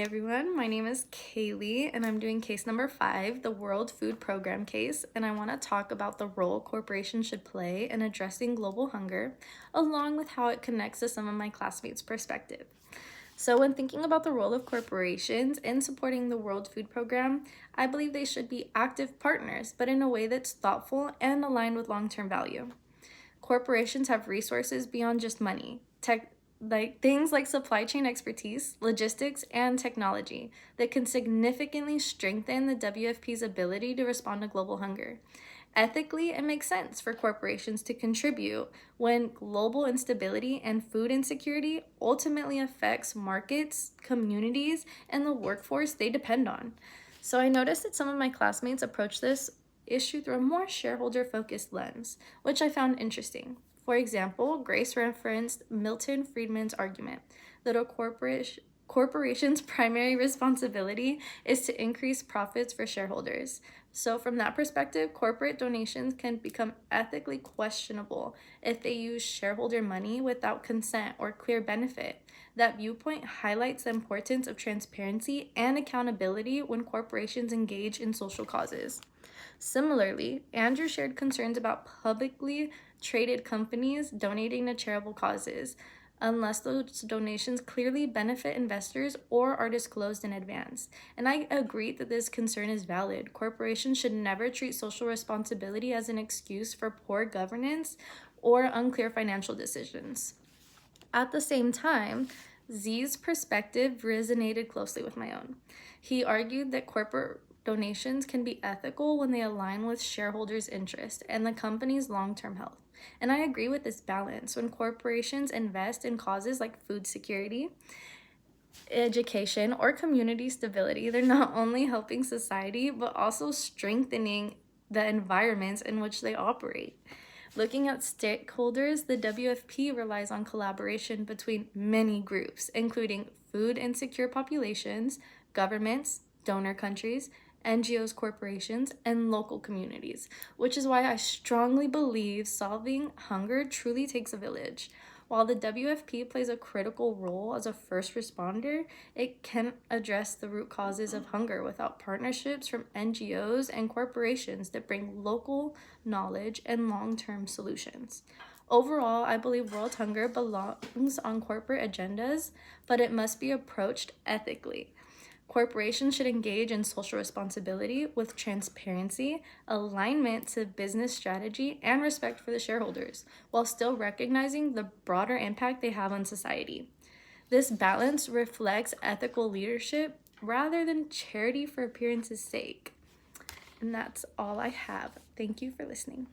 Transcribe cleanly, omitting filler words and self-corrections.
Hey everyone, my name is Kaylee and I'm doing case number 5, the World Food Program case, and I want to talk about the role corporations should play in addressing global hunger, along with how it connects to some of my classmates' perspective. So when thinking about the role of corporations in supporting the World Food Program, I believe they should be active partners, but in a way that's thoughtful and aligned with long-term value. Corporations have resources beyond just money, things like supply chain expertise, logistics, and technology that can significantly strengthen the WFP's ability to respond to global hunger. Ethically, it makes sense for corporations to contribute when global instability and food insecurity ultimately affects markets, communities, and the workforce they depend on. So I noticed that some of my classmates approach this issue through a more shareholder-focused lens, which I found interesting. For example, Grace referenced Milton Friedman's argument that a corporation's primary responsibility is to increase profits for shareholders. So from that perspective, corporate donations can become ethically questionable if they use shareholder money without consent or clear benefit. That viewpoint highlights the importance of transparency and accountability when corporations engage in social causes. Similarly, Andrew shared concerns about publicly traded companies donating to charitable causes, unless those donations clearly benefit investors or are disclosed in advance. And I agree that this concern is valid. Corporations should never treat social responsibility as an excuse for poor governance or unclear financial decisions. At the same time, Z's perspective resonated closely with my own. He argued that corporate donations can be ethical when they align with shareholders' interest and the company's long-term health. And I agree with this balance. When corporations invest in causes like food security, education, or community stability, they're not only helping society, but also strengthening the environments in which they operate. Looking at stakeholders, the WFP relies on collaboration between many groups, including food insecure populations, governments, donor countries, NGOs, corporations, and local communities, which is why I strongly believe solving hunger truly takes a village. While the WFP plays a critical role as a first responder, it can't address the root causes of hunger without partnerships from NGOs and corporations that bring local knowledge and long-term solutions. Overall, I believe world hunger belongs on corporate agendas, but it must be approached ethically. Corporations should engage in social responsibility with transparency, alignment to business strategy, and respect for the shareholders, while still recognizing the broader impact they have on society. This balance reflects ethical leadership rather than charity for appearance's sake. And that's all I have. Thank you for listening.